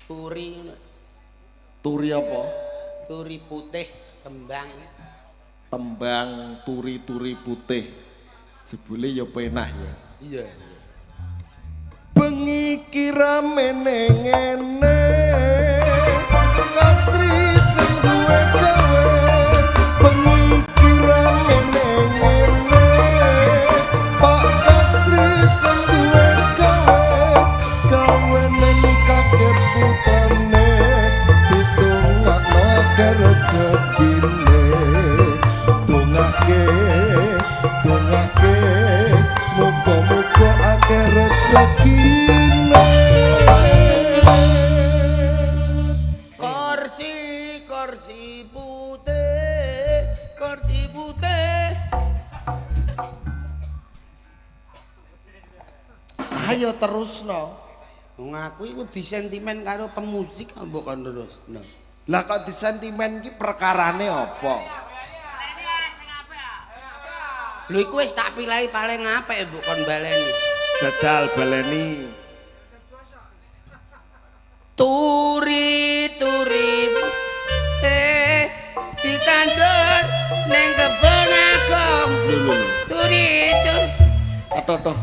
Turi. Turi apa? Turi putih kembang. Tembang turi-turi putih. Jebule ya penak ya. Iya. Bengi kira menengene kasri sing duwe gawe. Bengi kira menengene Pak kasri sing duwe gawe. Gawe neni kakek putane ditungakno kerejekine. Dongake muga-muga akeh rezekine. Kursi putih, kursi putih. Ayo terusno. Wong aku iku disentimen karo pemusik mbok kon terusno. Lah kok disentimen ki perkarane apa? Lho iku wis tak pilahi paling apik mbok kon baleni. Jajal baleni. Turi ditandur ning kebon agong. Turi Toto.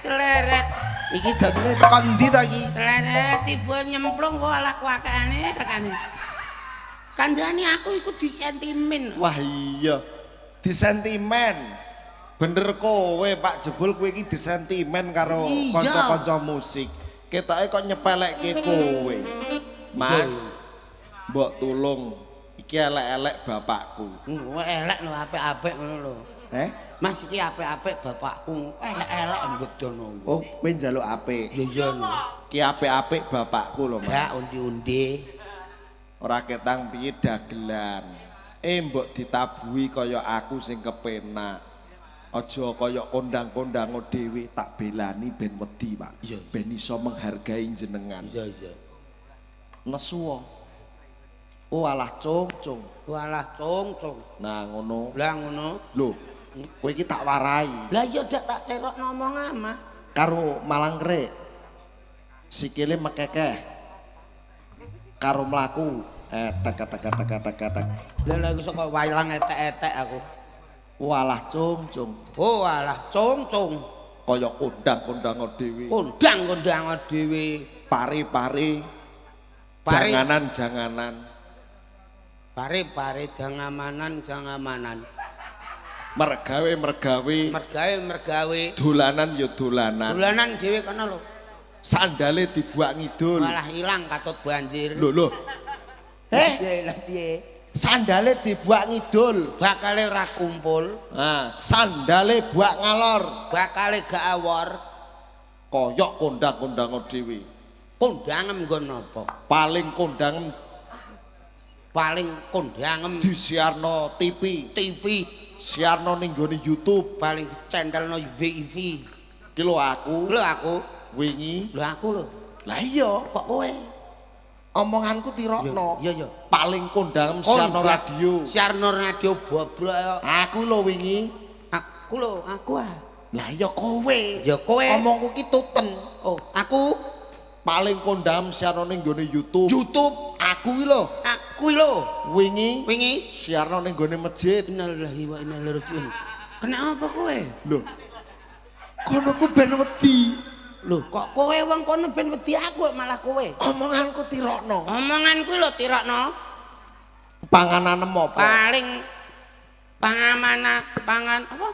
celeret. Iki dadine tekan ndi ta iki? Celeret tiba nyemplung kok ala kuakane tekane. Kandhane aku iku disentimen. Wah iya. Disentimen. Bener kowe Pak jebul kowe iki disentimen karo kanca-kanca musik. Ketoke kok nyepelekke kowe. Mas, mbok tulung iki elek-elek bapakku. Elek lho apik-apik ngono lho. Mas iki apik-apik bapakku. Elek-elek mbedono. Oh, kowe njaluk apik. Iya. Ki apik-apik bapakku lho, Mas. Gak undi-undi. Ora ketang piye dagelan. Mbok ditabuhi kaya aku sing kepenak. Aja kaya kondang-kondang dhewe tak belani ben wedi, Pak. Ben iso menghargai jenengan. Iya. Nesuwa. Oh alah cung. Walah cung. Nah ngono. Lah ngono. Lho, kowe iki tak warai. Lah iya dak tak terok ngomong ama. Karo malangkrek. Sikile mekekeh. Karo mlaku tek. Lah iku saka wayang etek-etek aku. Walah cung. Oh walah cung. Kaya kondang-kondang dhewe. Kondang dhewe. Pare-pare. Janganan. Pare jangamanan. Mergawe. Mergawe. Dolanan ya dolanan. Dolanan dhewe kana lho. Sandale dibuak ngidul. Malah ilang katut banjir. Lho. Lah piye? Sandale dibuak ngidul. Bakale ora kumpul. Nah, sandale buak ngalor. Bakale gak awor. Koyok kondang-kondang dhewe. Kondangem nggon apa? Paling kondangem disiarno TV. Siarno ning gone YouTube. Paling centelno BIV. Ki lho aku. Wingi. Lho aku lho. Lah iya, kok kowe. Omonganku tirokno. Iya. Paling kondangem siarno radio. Siarno radio bobrok. Aku lho wingi. Aku. Lah iya kowe. Ya kowe. Omongku ki tuten. Oh, aku paling kondang siarno ning gone YouTube. Aku ki lho. Wingi siarno ning gone masjid. Innalillahi wa inna ilaihi raji'un. Kenapa kowe? Lho. Kono ku ben wedi. Lho, kok kowe wong kono ben wedi aku malah kowe. Omonganku tirokno. Omonganku lho tirokno. Pangananem apa? Paling pangan apa?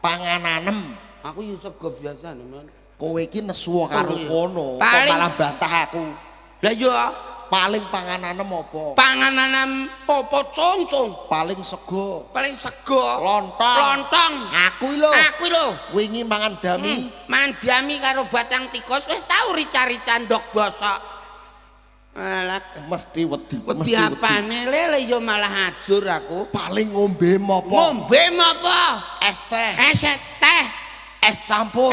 Pangananem. Aku yo sego biasa men. Kowe iki nesuwa karo kono, kok malah bantah aku. Lah iya, paling pangananem apa? Pangananem apa concong? Paling sego. Lontong. Aku lho. Wingi mangan dami. Mangan dami karo batang tikus wis tau rica-rica ndok bosok. Alah, mesti wedi. Wedi apane lele yo malah ajur aku. Paling ngombe apa? Es teh. Es campur.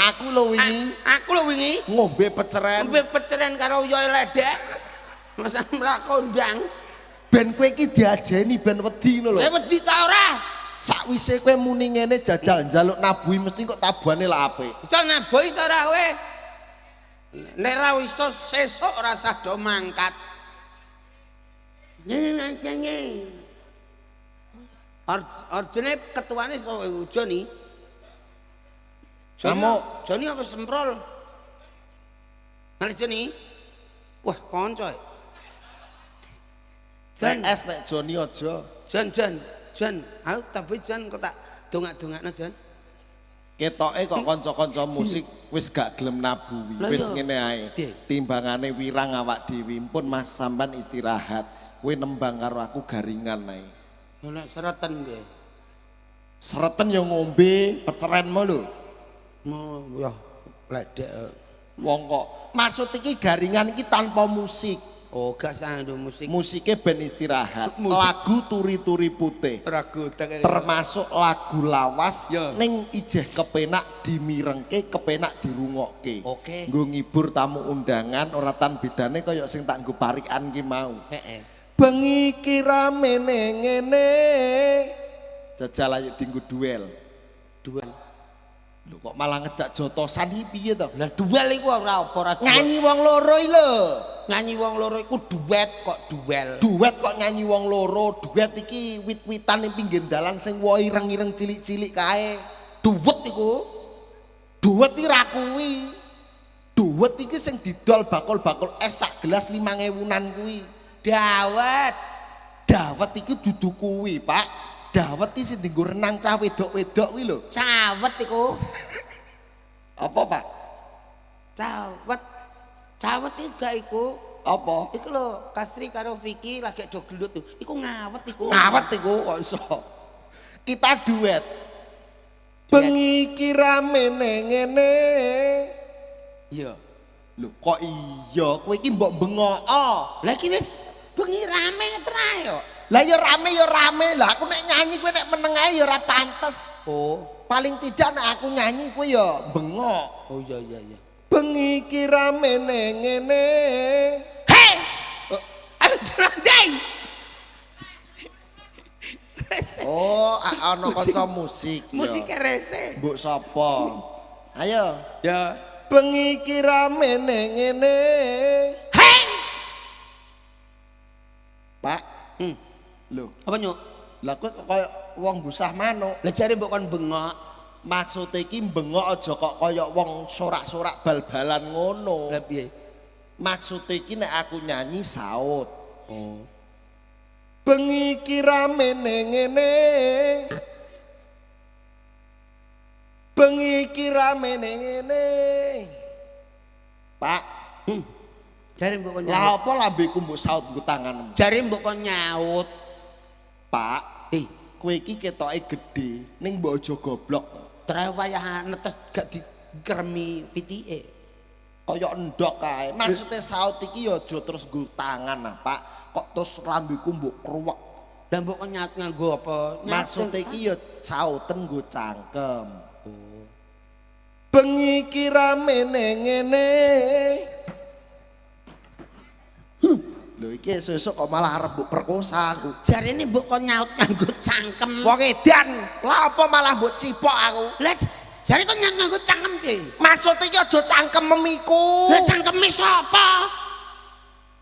Aku lho wingi. Ngombe peceren karo uyohe ledek. Masa mrakondang. Ben kowe iki diajeni ben wedi ngono lho. Wedi ta ora? Sakwise kowe muni ngene jajal njaluk nabuhi mesti kok tabuhane lak apik. Iso nabuhi ta ora kowe? Nek ra iso sesuk ora sah do mangkat. Nyeneng. Arjune ketuane Joni. Joni apa semprol? Ngali Joni. Wah, kanca. Jan es nek Joni aja. Jan. Aku tapi Jan kok tak dongak-dongakno Jan. Ketoke kok kanca-kanca musik wis gak gelem nabuhi. Wis ngene ae. Timbangane wirang awak dhewe. Pun Mas sampean istirahat. Kowe nembang karo aku garingan ae. Nek sereten piye? Sereten yo ngombe pecerenmu lho. Ya ledek. Wong kok maksud iki garingan iki tanpa musik. Oh, gak sanggup musik. Musiknya ben istirahat. Lagu turi-turi putih. Termasuk lagu lawas ning ijeh kepenak dimirengke, kepenak dirungokke. Oke. Nggo ngibur tamu undangan ora tan bedane kaya sing tak nggo parikan ki mau. Heeh. Bengi ki rame ngene. Jajal ayo dienggo duel. Duel. Lho kok malah ngejak jotosan iki piye to? Lah duel iku ora apa-apa. Nyanyi wong loro iki lho. Nyanyi wong loro iku duet kok duel. Duet kok nyanyi wong loro. Duet iki wit-witan ning pinggir dalan sing woh ireng-ireng cilik-cilik kae. Duet iku. Duet iki ra kuwi. Duet iki sing didol bakul-bakul es sak gelas 5.000-an kuwi. Dawet. Dawet iki dudu kuwi, Pak. Dawet iki sing dienggo renang cah wedok-wedok kuwi lho. Cawet iku. Apa, Pak? Cawet. Cawet iki gak iku. Apa? Iku lho, Kastri karo Vicky lagi do gelut tuh. Iku ngawet iku. Ngawet iku kok iso. Kita duet. Bengi ki rame ngene. Iya. Lho kok iya kowe iki mbok bengok. Lah iki wis bengi rame terae yo. Lah ya rame. Lah aku nek nyanyi kowe nek meneng ae ya ora pantes. Oh, Paling tidak nek aku nyanyi kowe ya bengok. oh iya. Bengi ki rame ngene. Hei! Dai. Oh, ana kanca musik. Musik rese. Mbok sapa? Ayo. Ya. Bengi ki rame ngene. Hei! Pak. Lho, Apa nyuk? lah kowe kok kaya wong busah manuk. Lah jare mbok kon bengok. Maksud iki bengok aja kok kaya wong sorak-sorak bal-balan ngono. Lah piye? Maksud iki nek aku nyanyi saut. Oh. Bengi ki rame ngene. Bengi ki rame ngene. Pak, Jare mbok kon lah nyaut. apa lambeku mbok saut nggo tanganmu? Jare mbok kon nyaut. Pak, kowe iki ketoke gedhe ning mbok aja goblok. Trae wayah netes gak dikremi pitike. Kaya endok kae. Maksude saut iki ya aja terus nggo tangan nah, Pak. Kok terus lambeku mbok kruwek. Lah mbok kon nyaut nganggo apa? Maksude iki ya sauten nggo cangkem. Bengi ki rame ngene. Lho iki sesuk kok malah arep mbok perkosa aku. Jarene mbok kon nyaut nganggo cangkem. Wong edan, lha apa malah mbok cipok aku? Lah jare kon nyaut nganggo cangkem ki. Maksud iki aja cangkem memiku. Lah cangkeme sapa?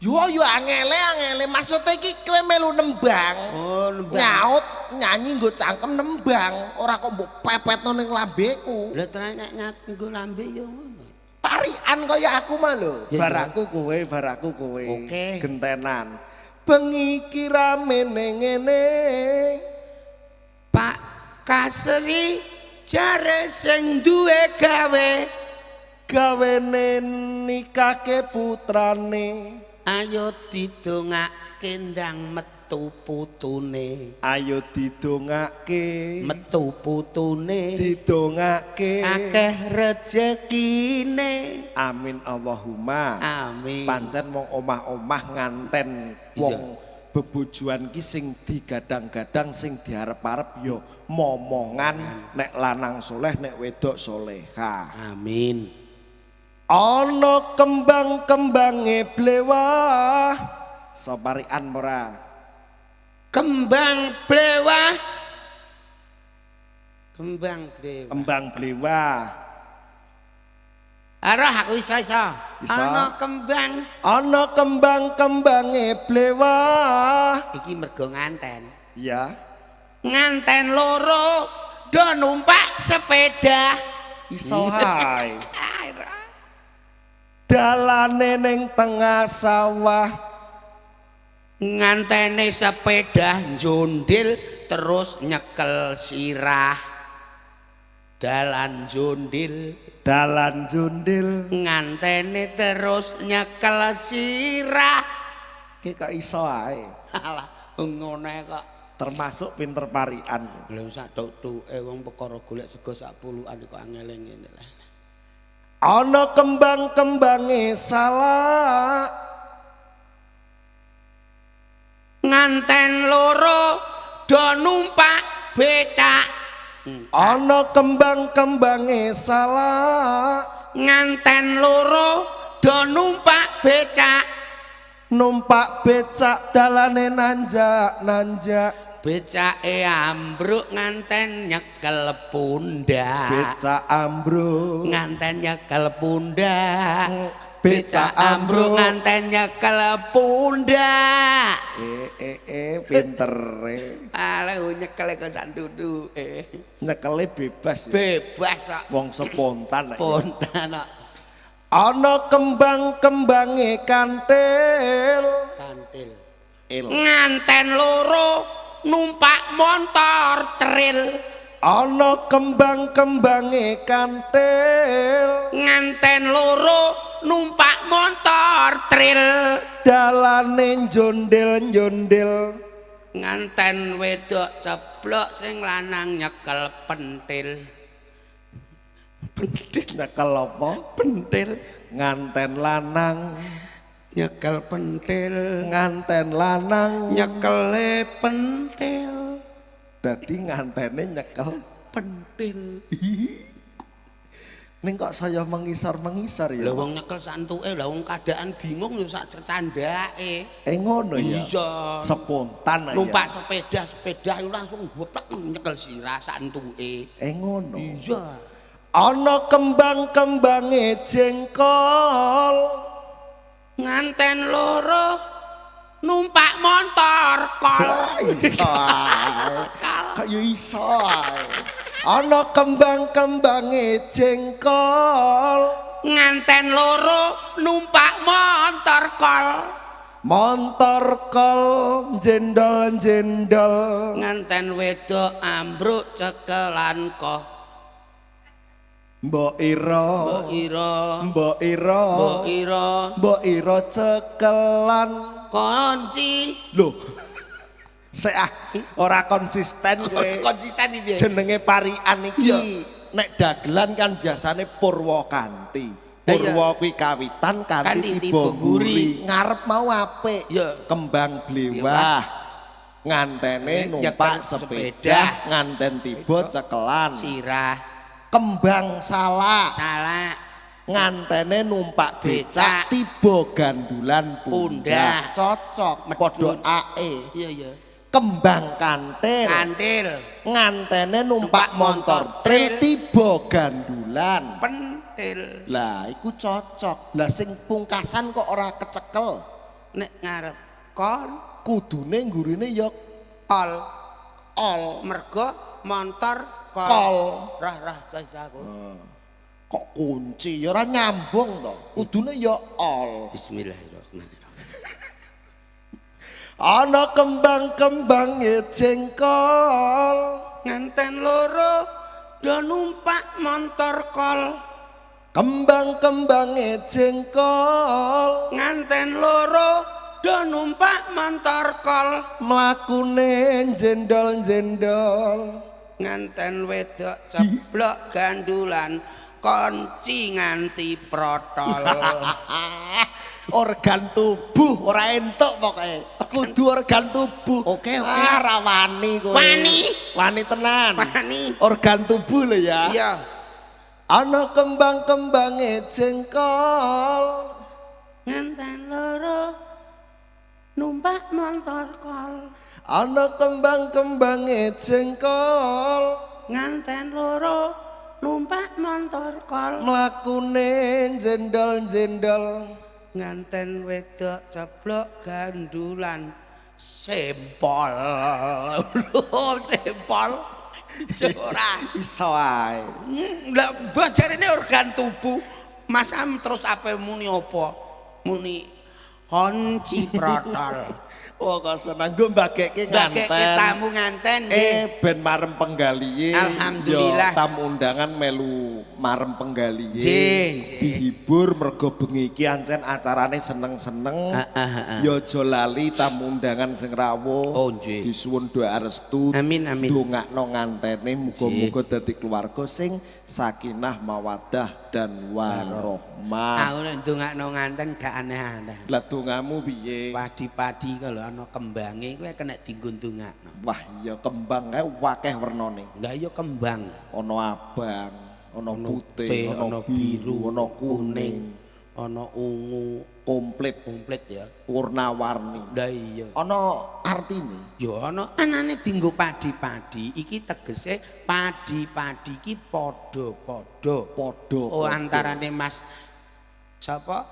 Yo angele. Maksud iki kowe melu nembang. Oh, nembang. Nyaut nyanyi nggo cangkem nembang, ora kok mbok pepetno ning lambeku. Lah trae nek nyaut nganggo lambe yo ngono. Parian kaya aku mah lho. Ya, Baraku kowe. Oke. Gentenan. Bengi ki rame ngene. Pak Kasri jare sing duwe Gawene nikahke putrane. ayo didongake ndang metu putune. Ayo didongake. Metu putune. Didongake. Akeh rejekine. Amin Allahumma. Amin. Pancen wong omah-omah nganten wong bebojoan ki sing digadang-gadang sing diarep-arep ya momongan nek lanang soleh nek wedok soleha. Amin. Ana kembang-kembange blewah saparian ora. Kembang blewah. Kembang blewah. Kembang blewah. Arah aku iso. Iso. Ana kembang. Ana kembang-kembange blewah. Iki mergo nganten. Ya. Nganten loro do numpak sepeda. Iso hae. Dalane ning tengah sawah. Ngantene sepeda njondil terus nyekel sirah. Dalan njondil. Dalan jundil. Ngantene terus nyekel sirah. Ki kok iso ae. Alah, ngene kok. Termasuk pinter parian. Lha sak tuk-tuke wong perkara golek sego sak puluhan kok angele ngene lah. Ana kembang-kembange salah. Nganten loro do numpak becak. Ana kembang-kembange salah. Nganten loro do numpak becak. Numpak becak dalane nanjak-nanjak. Becake ambruk nganten nyekel pundak. Becak ambruk. Nganten nyekel pundak. Becak ambruk nganten nyekel pundak. Pinter. Alah nyekel kok sak duduke. Nyekele bebas ya. Bebas kok. Wong spontan. Spontan kok. Ana kembang-kembange kantil. Kantil. Il. Nganten loro numpak motor tril. Ana kembang-kembange kantil. Nganten loro numpak motor tril. Dalane njondil-njondil. Nganten wedok ceblok sing lanang nyekel pentil. Pentil Nyekel apa? pentil Nganten lanang. nyekel pentil Nganten lanang. nyekele pentil Dadi ngantene nyekel. pentil. Ning kok saya mengisar-mengisar ya. Lah wong nyekel santuke, lah wong keadaan bingung yo sak candake. Ngono ya. Iya. Spontan aja. Numpak sepeda yo langsung goplek nyekel sirah santuke. Ngono. Iya. Ana kembang-kembange jengkol. Nganten loro numpak motor kol. Iso. Kaya iso. Ana kembang-kembange jengkol. Nganten loro numpak motor kol. Montor kol jendol-jendol. Nganten wedok ambruk cekelan kok. Mbok ira. Mbok ira. Mbok ira. Mbok ira. Mbok ira cekelan. Kunci. Lho. Sik ora konsisten kowe. Konsisten iki. Jenenge parian iki nek dagelan kan biasane Purwakanti. Purwa kuwi kawitan kanthi tiba guri. Ngarep mau apik. Kembang blewah. Ngantene numpak sepeda, nganten tiba cekelan. Sirah. Kembang salah. Salah. Ngantene numpak becak tiba gandulan pundak. Cocok padha ae. Iya. Kembang kantil. Kantil. Ngantene numpak motor tril tiba gandulan. Pentil. Lah iku cocok. Lah sing pungkasan kok ora kecekel. Nek ngarep kon Kudune gurine ya ol mergo motor kol. Rah saya aku. Kok kunci ya ora nyambung to. Kudune ya ol. Bismillahirrahmanirrahim. Ana kembang-kembange jengkol. Nganten loro do numpak motor kol. Kembang-kembange jengkol. Nganten loro do numpak motor kol. Mlakune jendol-jendol. Nganten wedok ceblok gandulan kunci nganti protol. Organ tubuh ora entuk pokoke. Kudu organ tubuh. Oke. Ora wani kowe. Wani tenan. Wani. Organ tubuh lho ya. Iya. Ana kembang-kembange jengkol. Nganten loro numpak motor kol. Ana kembang-kembange jengkol. Nganten loro numpak montor kol mlakune jendol-jendol nganten wedok ceblok gandulan sempol sempol ora iso ae lah mbah jarene organ tubuh Mas Am terus apa muni apa muni konci protol wah kok seneng nggo mbagekke Mbake nganten tamu nganten ben marem penggalihe Alhamdulillah. ya tamu undangan melu marem penggalihe Nggih. dihibur mergo bengi iki ancen acarane seneng-seneng ya aja lali tamu undangan sing rawuh Oh, nggih. disuwun doa restu Amin, amin. dongakno ngantene muga-muga dadi keluarga sing sakinah mawaddah dan warohmah aku nek ndongakno nganten gak aneh-aneh lah dongamu piye padi-padi kalau ana kembange kuwi kena dienggo ndongakno wah ya kembang kae wakeh wernane lah ya kembang ana abang ana putih, putih ana biru ana kuning ana ungu komplit komplit ya warna-warni lah iya ana artine ya ana anane dienggo padi-padi iki tegese padi-padi iki padha-padha oh antarane Mas sapa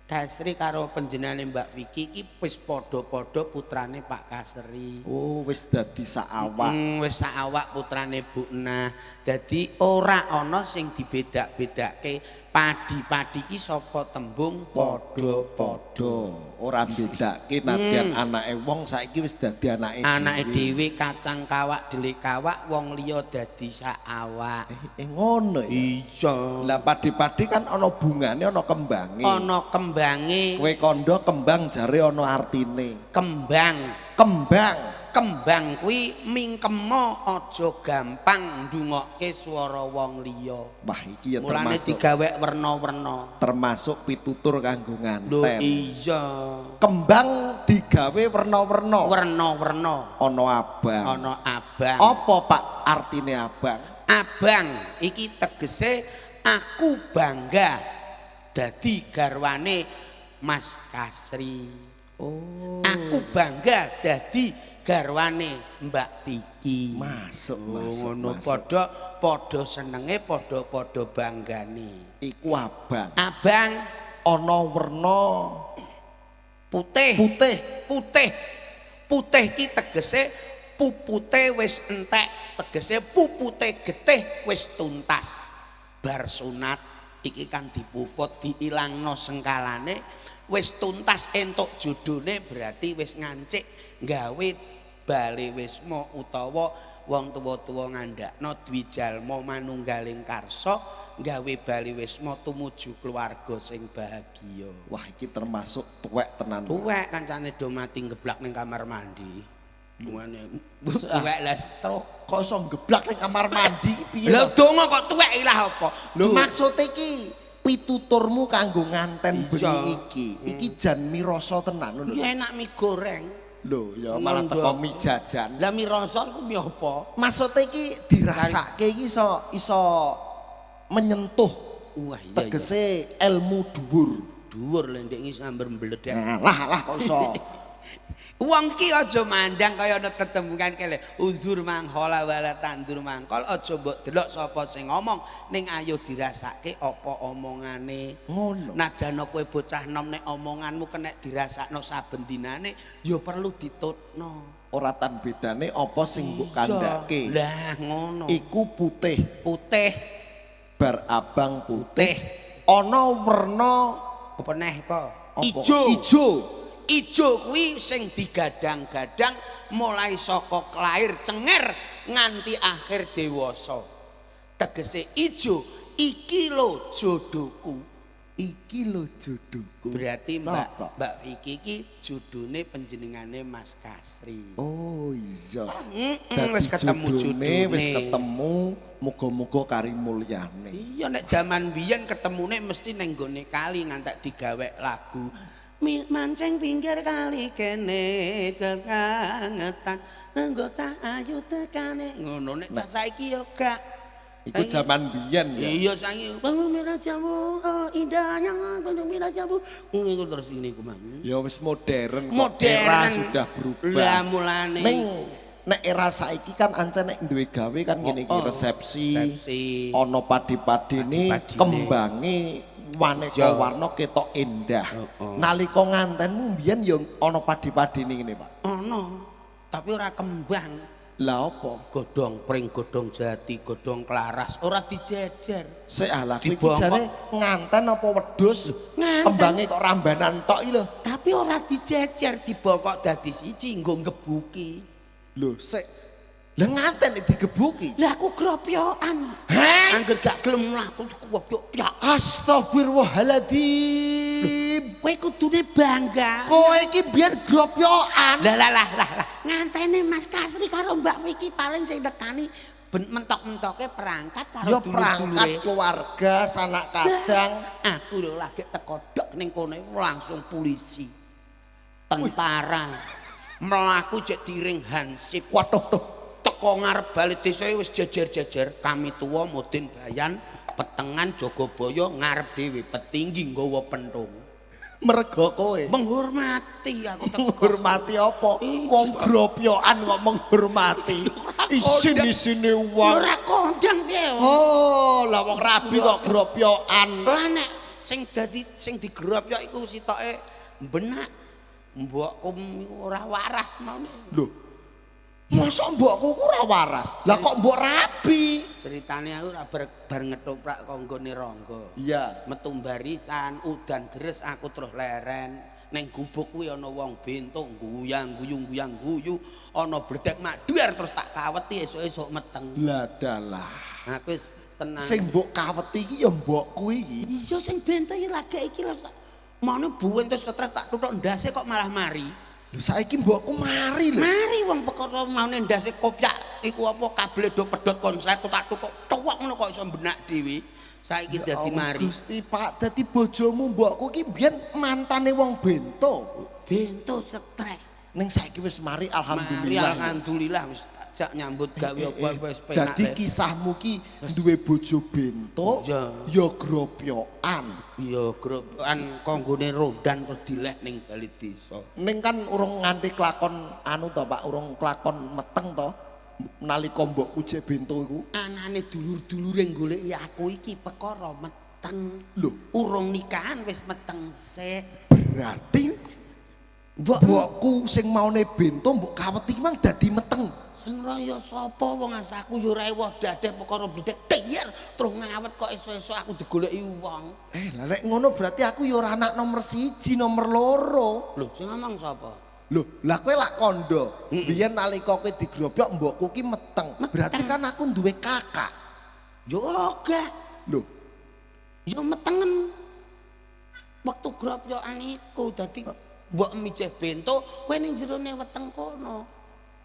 Kasri karo panjenengane Mbak Vicky iki wis padha-padha putrane Pak Kasri oh wis dadi saawak wis saawak putrane Bu Nah dadi ora ana sing dibedak-bedake padi-padi iki saka tembung padha-padha ora bedake nadyan anake wong saiki wis dadi anake dhewe kacang kawak delik kawak wong liya dadi saawak ngono ya iya lah padi-padi kan ana bungane ana kembange ana kembange kowe kandha kembang jare ana artine kembang kuwi mingkemo aja gampang ndungokke swara wong liya wah iki ya mulane termasuk digawe werna-werna termasuk pitutur kanggo lho nganten iya kembang digawe werna-werna werna-werna ana abang apa Pak artine abang iki tegese aku bangga dadi garwane Mas Kasri aku bangga dadi garwane Mbak Vicky masuk ngono padha senenge padha banggane iku abang ana werna putih iki tegese pupute wis entek tegese pupute getih wis tuntas bar sunat iki kan dipuput diilangno sengkalane wis tuntas entuk jodhone berarti wis ngancik gawe bali wisma utawa wong tuwa-tuwa ngandhakno dwi jalma manunggaling karsa gawe bali wisma tumuju keluarga sing bahagia wah iki termasuk tuwek tenan tuwek kancane do mati ngeblak ning kamar mandi ngene tuwek lah kok iso ngeblak ning kamar mandi piye lho donga kok tuwek ilah apa lho maksud iki pituturmu kanggo nganten bengi iki jan mirasa tenan lho ya enak mie goreng lho ya malah teko mie jajan lah mie rasa iku mie apa maksude iki dirasake iki iso menyentuh wah iya tegese ilmu dhuwur lho ndek iki sambar mbledek lah kok iso wong ki aja mandang kaya ana tetembukan kele uzur manghola wala tandur mangkol aja mbok delok sapa sing ngomong ning ayo dirasake apa omongane ngono najane kowe bocah nom nek omonganmu kena dirasakno saben dinane ya perlu ditutno ora tan bedane apa sing mbok kandhake lah ngono iku putih bar abang putih ana werna apa neh apa ijo kuwi sing digadang-gadang mulai saka lair cenger nganti akhir dewasa tegese ijo iki lho jodohku berarti Mbak Vicky iki jodhone panjenengane Mas Kasri oh iya wis ketemu jodhone wis ketemu muga-muga kari mulyane iya nek jaman biyen ketemune mesti ning gone kali ngantek digawe lagu mancing pinggir kali kene kekangetan anggota ayu tekane ngono nek saiki yo gak iku jaman biyen ya iya saiki mirah jambu oh indahnya mirah jambu iku terus ini ku mang ya wis modern era sudah berubah lah mulane ning nek era saiki kan ancen nek duwe gawe kan ngene iki resepsi. Ana padi-padine kembange maneka warna ketok endah. Nalika ngantenmu mbiyen ya ana padi-padine ngene, Pak. Ana, tapi ora kembang. Lah apa? Godhong pring, godhong jati, godhong klaras ora dijejer. Sik alah kuwi iki jare nganten apa wedhus? Kembange kok rambanan tok iki lho. Tapi ora dijejer, dibokok dadi siji nggo ngebuki. Lho, sik. Lah nganten digebuki. Lah aku gropyokan. Heh? Angger gak gelem mlaku gropyok. Astagfirullahaladzim. Kowe kudune bangga. Kowe iki biyen gropyokan. Lah. Ngantene Mas Kasri karo Mbak Wiki paling sing nekani mentok-mentoke perangkat karo perangkat keluarga, sanak kadang. Aku lho lagi teko dok ning kono langsung polisi. Tentara. Mlaku jek diring hansip. Waduh. Teko ngarep bali desa wis jejer-jejer kami tuwa Mudin Bayan petengan Jogobaya ngarep dhewe petinggi nggawa penthung. Mergo kowe menghormati aku menghormati apa? Wong gropyokan kok menghormati. Isin-isine wong. Ora kondang piye. Oh, lah wong rabi kok gropyokan. Lah nek sing dadi sing digropyok iku sitoke benak. Mbokku ora waras maune. Lho. Masa mbokku ora waras? Lah kok mbok rabi? Ceritane aku ora bar ngetoprak konggone Rangga. Iya, metu barisan, udan deres aku terus leren. Ning gubuk kuwi ana wong bento guyang-guyu, ana bledek maduar terus tak kaweti esuk-esuk meteng. Lah dalah. Aku wis tenang. Sing mbok kaweti iki ya mbokku iki. Iya sing bento iki lagi iki lho. Mane buwen terus stres tak tutuk ndase kok malah mari. Lho saiki mbokku mari lho. Mari wong perkara maune ndase kopyak iku apa kabel do pedhot konslet tak tutuk tuwak ngono kok iso benak dhewe. Saiki dadi mari. Gusti Pak, dadi bojomu mbokku ki biyen mantane wong bento. Bento stres. Ning saiki wis mari alhamdulillah. Mari alhamdulillah wis jak nyambut gawe apa wis penak. Dadi kisahmu ki duwe bojo bento ya gropyokan. Ya gropyokan konggone rondan terus dileh ning bali desa. Ning kan urung nganti kelakon anu to Pak, urung kelakon meteng to. Nalika mbokku jek bento iku anane dulur-dulure goleki aku iki perkara meteng. Lho, urung nikahan wis meteng sik. Berarti mbokku sing maune bento mbok kaweti mang dadi meteng. Sing raya sapa wong asaku yo ora ewah dadeh perkara bledek tiyar terus ngawet kok esuk-esuk aku digoleki wong. Lah nek ngono berarti aku yo ora anak nomor 1, nomor 2. Lho, sing ngomong sapa? Lho, lah kowe lak kondo. Biyen nalika kowe digrobyok mbokku ki meteng. Berarti kan aku duwe kakak. Yo ora. Lho, yo metengen. Wektu gropyokan iku dadi mbok mijeh bento kowe ning jerone weteng kono.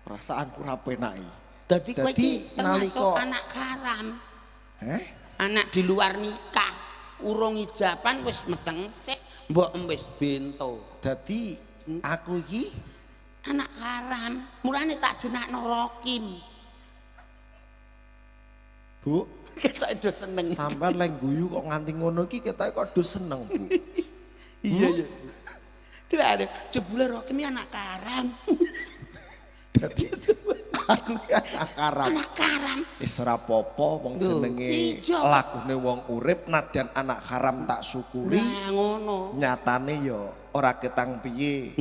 Perasaanku ora penake. Dadi kowe iki termasuk anak karam. Anak di luar nikah. Urung ijaban wis meteng sik mbok wis bento. Dadi aku iki anak haram, mulane tak jenakno Rokim. Bu, ketoke do seneng. Sampeyan lek guyu kok nganti ngono iki ketoke kok do seneng, Bu. Iya. Tidak ada, jebule Rokim anak haram. Dadi aku anak haram. Anak haram. Wis ora apa-apa wong jenenge lakune wong urip nadyan anak haram tak syukuri. Nah ngono. Nyatane ya ora ketang piye.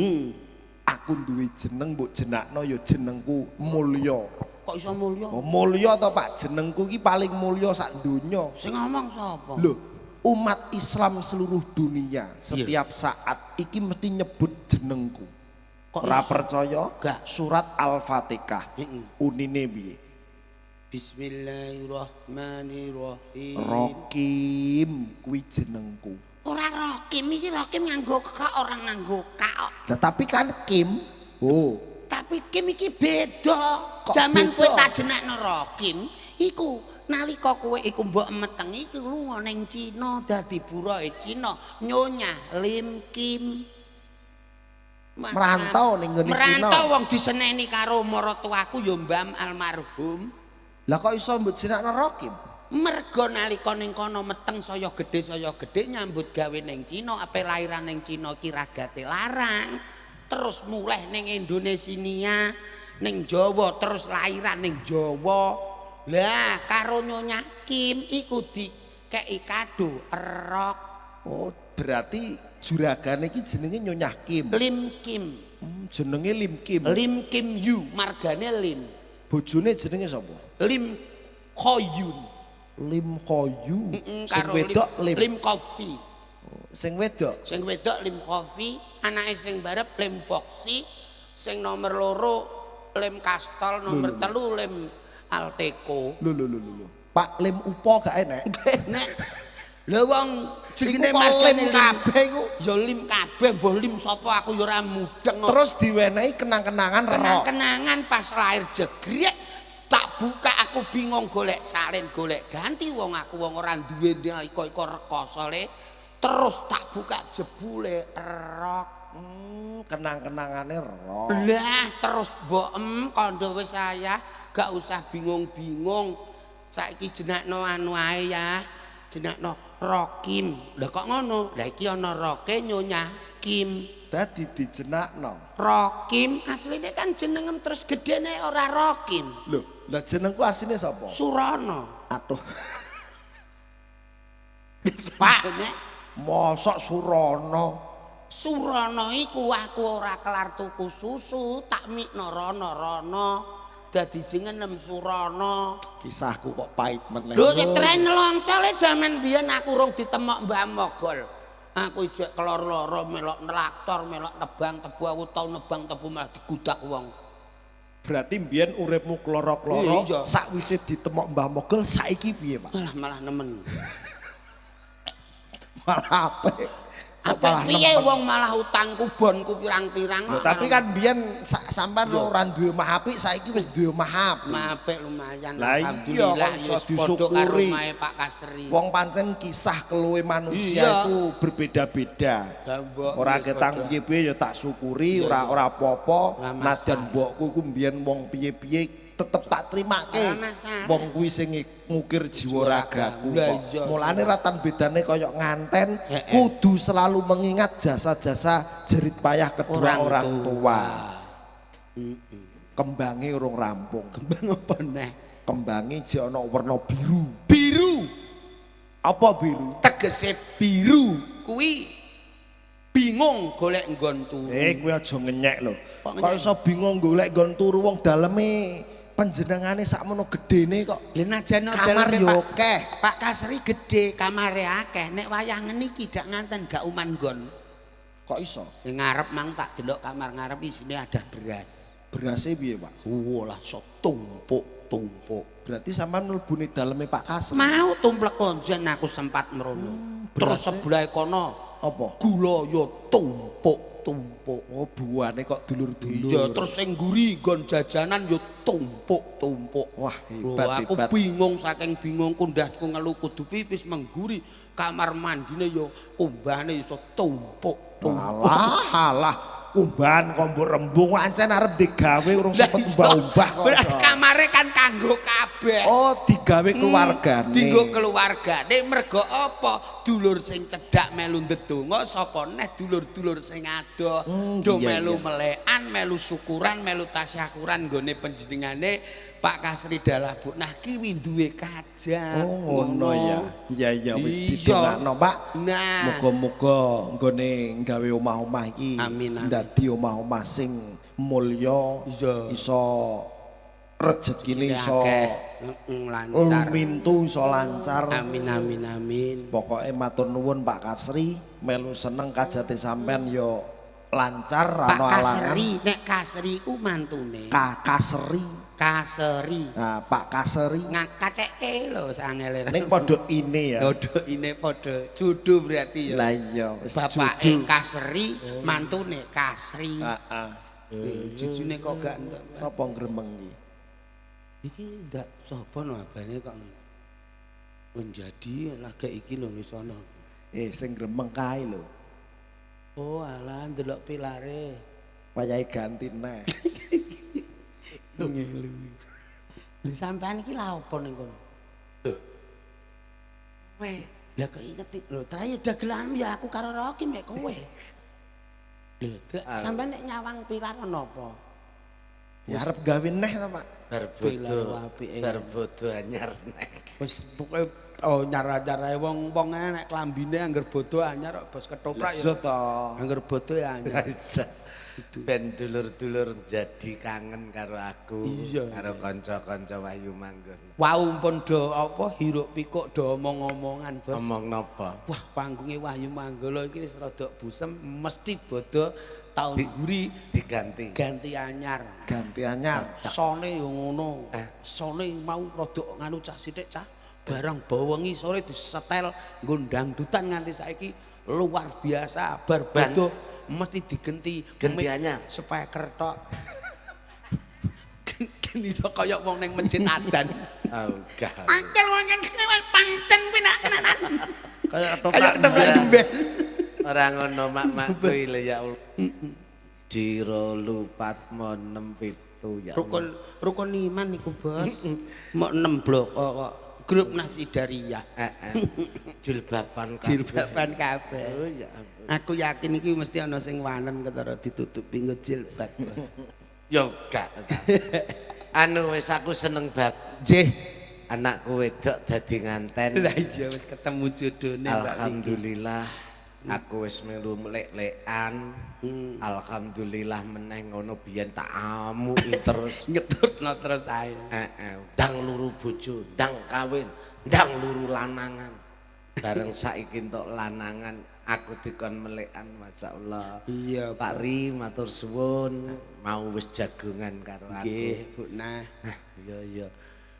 Aku duwe jeneng mbok jenakno ya jenengku mulya. Kok iso mulya? Oh mulya to Pak, jenengku iki paling mulya sak donya. Sing ngomong sapa? Lho, umat Islam seluruh dunia setiap saat iki mesti nyebut jenengku. Kok ora percaya? Gak. Surat Al-Fatihah. Unine piye? Bismillahirrahmanirrahim. Rokim kuwi jenengku. Ora Rokim iki Rokim nganggo kak ora nganggo kak. Lah tapi kan Kim. Oh. Tapi Kim iki beda. Jaman kowe tak jenakno Rokim iku nalika kowe iku mbok meteng iki lunga ning Cina dadi buruhe Cina Nyonya Lim Kim. Merantau ning ngene Cina. Merantau wong diseneni karo maratuaku ya Mbam almarhum. Lah kok iso mbok jenakno Rokim? Mergo nalika ning kono meteng saya gedhe nyambut gawe ning Cina, ape lairan ning Cina ki ragate larang. Terus mulih ning Indonesia ning Jawa terus lairan ning Jawa. Lah karo Nyonya Kim iku dikeki kado erok. Oh, berarti juragane iki jenenge Nyonya Kim. Lim Kim. Jenenge Lim Kim. Lim Kim Yu, margane Lim. Bojone jenenge sapa? Lim Koyun. Lim Koyu. Sing Karo wedok Lim. Lim Coffee. Sing wedok. Sing wedok Lim Coffee, anake sing barep Lim Boxy, sing nomor loro Lim Kastol, nomor telu Lim Alteco. Lho. Pak Lim Upo gak enek. Nek lha wong jenenge Iku kok Lim Lim kabeh iku ya Lim kabeh, mbah Lim sapa aku ya ora mudeng. Terus diwenehi kenang-kenangan rok. Kenangan pas lahir jegrek tak buka aku bingung golek salin golek ganti wong aku wong ora duwe iko rekoso le. Terus tak buka jebule rok. Kenang-kenangane rok. Lah terus mbok kandha wis saya gak usah bingung-bingung. Saiki jenakno anu ae ya. Jenakno Rokim. Lah kok ngono? Lah iki ana roke Nyonya Kim. Dadi dijenakno. Rokim asline kan jenengem terus gedene ora Rokim. Lho, lah jenengku asline sapa? Surana. Atuh. Pak, nek Mosok Surana. Surana iku aku ora kelar tuku susu, tak mikno rono-rono. Dadi jenengem Surana. Kisahku kok pahit meneh. Lho tren longsole jaman biyen aku urung ditemok Mbah Mogol. Aku ijek kelor-loro melok traktor, melok nebang tebu, aku tau nebang tebu malah digudak wong. Berarti mbiyen uripmu kloro-kloro, Iya. sakwise ditemok Mbah Mogol saiki piye, Pak? Malah nemen. Malah apik. Apa piye wong malah utangku bonku pirang-pirang. Loh, tapi kan biyen sampean ora duwe omah apik, saiki wis duwe omah apik. Apik lumayan. Lah iya, Alhamdulillah kok iso wis padha karo disyukuri. omahe Pak Kasri. Wong pancen kisah keluwe manusia Iya. itu berbeda-beda. Lah, mbok, Ora wis ketang padha. piye-piye ya tak syukuri, ora apa-apa. Ora masalah. Najan mbokku iku mbiyen wong piye-piye tetep tak trimake. Ora masalah. Wong kuwi sing ngukir jiwa ragaku Lah, kok. iya. Mulane ratan bedane kaya nganten Heeh. kudu selalu mengingat jasa-jasa jerit payah kedua orang tua. Kembange urung rampung. Kembang apa neh? Kembange jek ana werna biru. Biru. Apa biru? Tegese biru kuwi bingung golek nggon turu. Kuwi aja ngenyek lho. Kok Kok iso bingung golek nggon turu wong daleme panjenengane sakmono gedene kok. Lha najan Kamar daleme yo Pak- akeh. Pak Kasri gede, kamare akeh. Nek wayah ngene iki dak nganten gak uman nggon. Kok iso? Sing ngarep mang tak delok kamar ngarep isine ada beras. Berase piye, Pak? Walah so tumpuk-tumpuk. Berarti sampean mlebune daleme Pak Kasri. Mau tumplek konjen aku sempat merono. Terus berase? sebelah kono Apa? gula yo tumpuk-tumpuk. Oh, buane kok dulur-dulur. Iya, terus sing nguri nggon jajanan yo tumpuk-tumpuk. Wah, Lho, hebat aku hebat. bingung saking bingung kundasku ngelu kudu pipis mengguri kamar mandine yo kumbane iso tumpuk-tumpuk. Alah, kumbahan kok mbok rembung ancen arep digawe urung sempet mbah-mbah kok. Beras iso. kamare kan kanggo kabeh. Oh, digawe keluargane. Dinggo keluargane mergo apa? Dulur sing cedhak melu ndedonga sapa neh dulur-dulur sing adoh. Do iya, melu iya. melekan, melu syukuran, melu tasyakuran nggone panjenengane Pak Kasri Dalabu. Nah ki duwe kajang. Oh, ngono ya. Iya wis Iya. didongakno, Pak. Nah, Muga-muga nggone gawe omah-omah iki Amin, amin. dadi omah-omah sing mulya, Iya. iso rezekine iso akeh. Lancar. lumintu, iso lancar. Amin amin amin. Pokoke matur nuwun Pak Kasri, melu seneng kajate sampean yo lancar Pak ana alangan. Kasri, nek Kasri ku mantune. Kasri. Kaseri. Nah, Pak Kasri Ngakaceke lho sangele. ning padha ini ya. Dodo ini padha judu berarti ya. Lah iya wis Bapake judu. Kasri, mantune Kasri. Heeh. Jujune kok gak entuk. Sapa gremeng iki? Iki ndak sapa no abane kok menjadi lagi iki lho wis ana. Sing gremeng kae lho. Oh alah ndelok pilare. Wayahe ganti neh. Lha sampean iki lha opo ning kono? Kowe, lha kok inget lho, trayo dagelan ya aku karo Rocky mek kowe. Lho, sampean nek nyawang pilar ana apa? Ya arep gawe neh ta, Pak. Berbodo anyar nek. Wis pokoke nyara-nyarae wong-wong nek klambine angger bodo anyar kok bos ketoprak Iya ya. to. Angger bodo ya anyar. Ben dulur-dulur jadi kangen karo aku, Iya, karo kanca-kanca Wahyu Manggon. Wau pun do apa hiruk pikuk do omong-omongan, Bos. Omong napa? Wah, panggunge Wahyu Manggala iki wis rada busem, mesti bodo taun guri Diganti. ganti anyar. Ganti anyar. Sone yo ngono. Sone mau rada nganu cah sithik cah. Barang bawengi sore disetel nggo dangdutan nganti saiki luar biasa. Bar bodo mesti digenti Anyar. speaker tok. Geni iso kaya wong ning masjid adan. Oh, gak. Angkel wong sing panten kuwi nak. Kayak Kayak ketoprak. Ora ngono mak-mak kuwi lho ya Allah. Jiro lupat mo 67 ya. Rukun iman niku, Bos. Mok 6 blok kok. Grup Nasidariyah. Jilbaban kabeh. Jilbaban kabeh. Oh ya ampun. Aku yakin iki mesti ana sing wanen ketara ditutupi nggo jilbab, Bos. Yo gak. Anu wis aku seneng banget. Nggih. Anakku wedok dadi nganten. Lah iya wis ketemu jodone, Mbak. Alhamdulillah aku wis melu lek-lekan. Alhamdulillah meneh ngono biyen tak amuki terus. Ngetutno terus ae. Ndang luru bojo, ndang kawin, ndang luru lanangan. Bareng saiki entuk lanangan aku dikon melekan masyaallah. Iya, Pak Ri matur suwun mau wis jagongan karo aku. nggih, Bu Nah. Iya.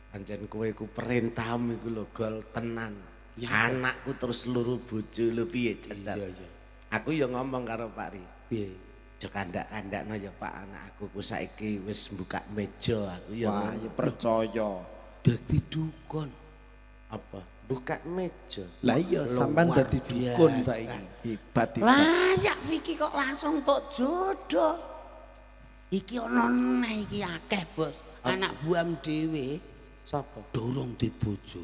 Pancen kowe iku perintahmu iku lho gol tenan. Anakku terus luru bojo lho piye Cacat. Iya. Aku ya ngomong karo Pak Ri. Piye? Aja kandak-kandakno ya Pak anak aku ku saiki wis buka meja aku ya. Wah, ya percaya. Dadi dukun. Apa? Buka meja. Lah iya sampean dadi dukun saiki. Hebat iki. Layak Vicky kok langsung tok jodoh. Iki ana neh iki akeh, Bos. Anak buam dhewe Sapa? dorong di bojo.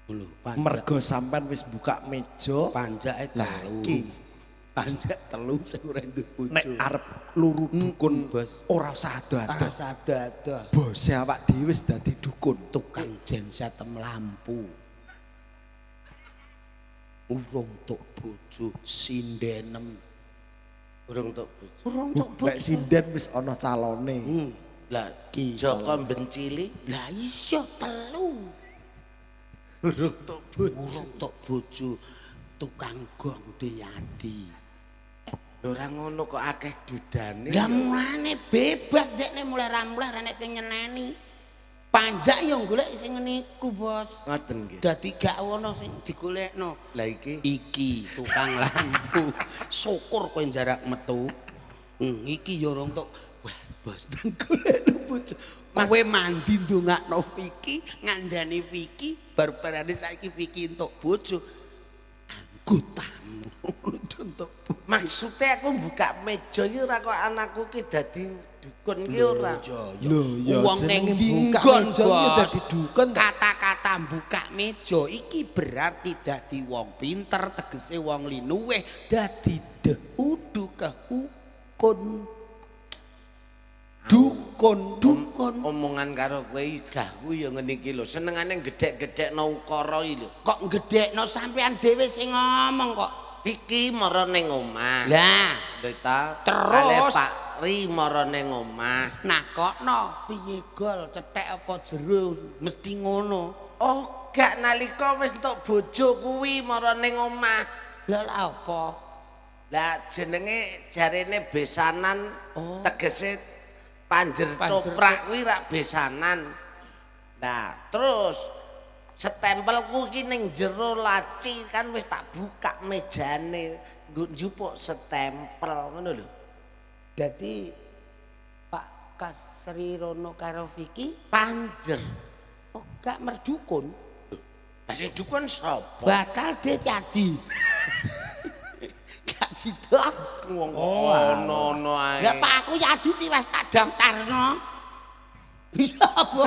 Lho, Mergo sampean wis buka meja. panjake Lah iki panjak telu sing ora nduk bojo. nek arep luru dukun Bos. ora usah ado-ado. Sadada Bose awak dhewe wis dadi dukun. tukang genset lampu. Urung tok bojo sindenem. Urung tok bojo. Urung tok Lek bojo. sinden wis ana calone. Lah Ki Joko bencili Lah iso telu. urung tok bojo. Urung tok bojo tukang gong Diyati. Ora ngono kok akeh dudane. Lah mulane bebas dekne mulai ramlah ra nek sing nyeneni. Panjak yo golek sing ngene iku, Bos. Ngoten nggih. Dadi gak ono sing digolekno. Lah iki Iki tukang lampu. Syukur kowe jarak metu. Iki yo urung tok. Wah, Bos nang golekno bojo. Kowe mandi ndongakno Vicky, ngandani Vicky, bar-barane saiki Vicky entuk bojo. Anggotamu untuk maksudnya aku buka meja iki ora kok anakku ki dadi dukun ki ora. Lho ya Wong ning buka dinggon, meja ya Bos. dadi dukun ta. Kata-kata buka meja iki berarti dadi wong pinter, tegese wong linuweh, dadi udu kehukun. Dukun. Omongan karo kowe gahku ya ngene iki lho, senengane gedhek-gedhekno ukara iki lho. Kok gedhekno sampean dhewe sing ngomong kok. Iki mara ning omah. Lah, Lho ta, Terus? kale Pak Ri mara ning omah. nakokno piye gol cetek apa jero mesti ngono. Oh, gak nalika wis entuk bojo kuwi mara ning omah. Lah lha apa? Lah jenenge jarene besanan Oh. tegese panjer coprak kuwi rak besanan. Nah, terus stempelku ki ning jero laci kan wis tak buka mejane nggo njupuk stempel ngono lho. Dadi Pak Kasri Rono karo Vicky Panjer. oh gak merdukun. Lah sing dukun sapa? Bakal dadi. Gak sida. Wong ono ae. Lah Pak aku yadi wis tak daftarno. Iya apa?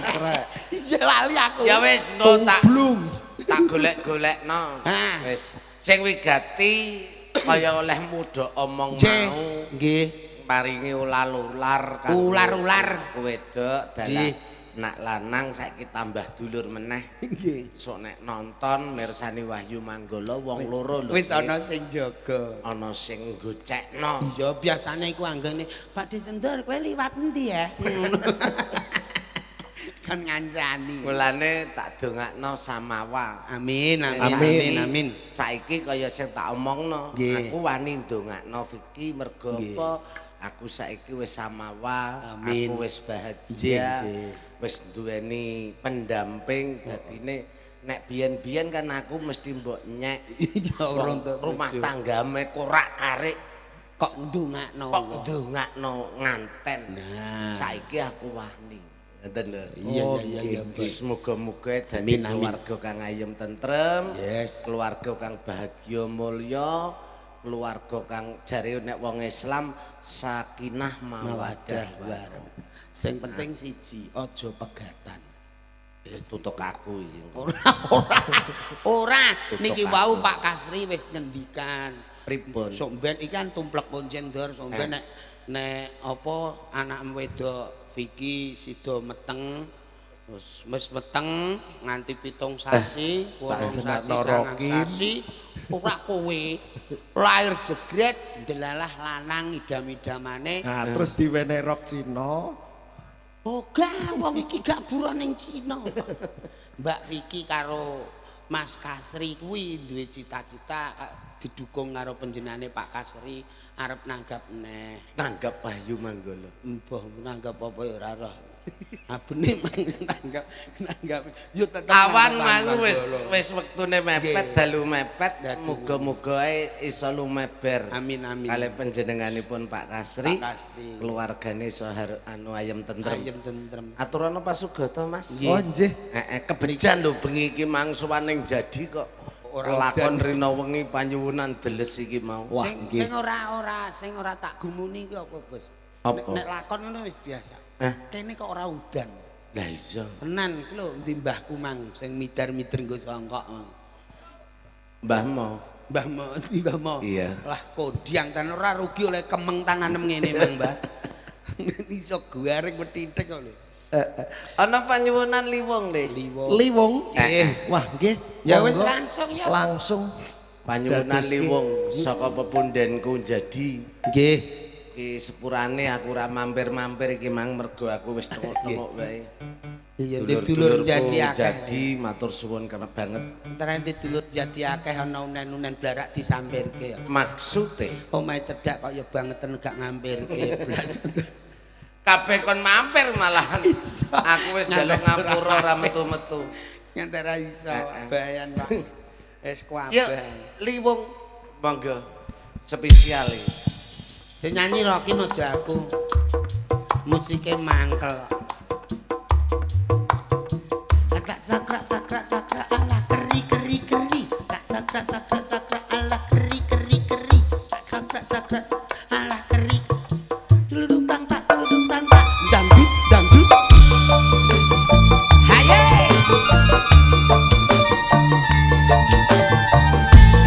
Krek. Iya lali aku. Ya wis engko Blung. tak golek-golekno. Ah. Wis sing wigati kaya oleh muda omong Nggih. mau. Nggih. diparingi ular-ular kanggo Ular-ular. wedok dalah Nggih. nak lanang saiki tambah dulur meneh. Nggih. Sok nek nonton mirsani Wahyu Manggala wong loro lho. Wis ana sing jaga. Ana sing gocekno. Iya, biasane iku anggene Pak Desendor kowe liwat endi ya? Kan ngancani. Mulane tak dongakno samawa. Amin, amin, Amin. amin, amin. Saiki kaya sing tak omongno, Nggih. aku wani ndongakno Vicky mergo Nggih. apa? Aku saiki wis samawa, Amin. aku wis bahagia, Nggih. wis duweni pendamping dadine nek biyen-biyen kan aku mesti mbok nyek Iya, urung rumah tanggame korak-karik kok ndongakno. kok ndongakno nganten. Nah. Saiki aku wani. Ngoten lho. Iya, iya, iya, iya. Semoga-moga dadi Amin, amin. keluarga kang ayem tentrem, Yes. keluarga kang bahagia mulya, keluarga kang jare nek wong Islam sakinah mawaddah warahmah. Sing penting siji, aja pegatan. tutuk aku iki. Ora, niki wau Pak Kasri wis ngendikan. Pripun? Sok ben iki kan tumplek poncendor, sok ben nek apa anak wedok Vicky sida meteng terus wis meteng nganti 7 sasi, 8 sasi, norokin. 9 sasi, ora kowe lahir jegret ndelalah lanang idam-idamane. Nah, terus diwenehi rok Cina. Ogah wong iki gak buron ning Cina. Mbak Vicky karo Mas Kasri kuwi duwe cita-cita didukung karo panjenengane Pak Kasri arep nanggap neh. Nanggap Wahyu Manggala. Mbah nanggap apa ya ora roh. Abene nanggap yo tetep Awan nanggap mangu wis Manggala. wis wektune mepet, Nggih. dalu mepet, Dadi. muga-muga ae iso lumeber. Amin amin. Kali panjenenganipun Pak Kasri, Pak Kasri. keluargane iso anu ayem tentrem. Ayem tentrem. Aturana pasugata Mas. Nggih. Oh, nggih. Kebejan lho bengi iki mangsuwaning jadi kok. Ora Lakon rina wengi panyuwunan deles iki mau. Wah, nggih. Sing ora tak gumuni ki apa, Bos? Apa? Nek lakon ngono wis biasa. Kene kok ora udan. Lah iya. Tenan iki lho ndi mbahku mang sing midar-midar nggo songkok. Mbah mau. Mbah mau ndi Mbah mau. Iya. Lah kodiang kan ora rugi oleh kemeng tanganem ngene mang, Mbah. Iso garing wetithik kok lho. Ana panyuwunan liwong le. Liwong. Wah, nggih. Ya wis Monggo. langsung ya. Langsung. Panyuwunan Dados ki. liwong saka pepundenku jadi. Nggih. Iki sepurane aku ora mampir-mampir iki mang mergo aku wis tengok-tengok wae. Iya, dulur jadi Dulur-dulurku akeh. jadi matur suwun karena banget. Entar nanti dulur jadi akeh ana unen-unen blarak disampirke ya. Maksude Omahe cedhak kok ya bangeten gak ngampirke blas. kabeh kon mampir malahan. Aku wis njaluk ngapura ora metu-metu. Ngantara iso bayan Pak. Wis Ya kuabeh. liwong monggo spesial iki. Sing nyanyi Rocky aja aku. Musike mangkel. Agak sakrak sakrak sakrak ala keri keri keri. Tak sakrak sakrak sakrak ala keri keri keri. Tak sakrak sakrak ala keri. Duduk tang tak duduk tang tak. Dangdut dangdut. Haye.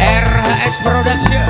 RHS Production.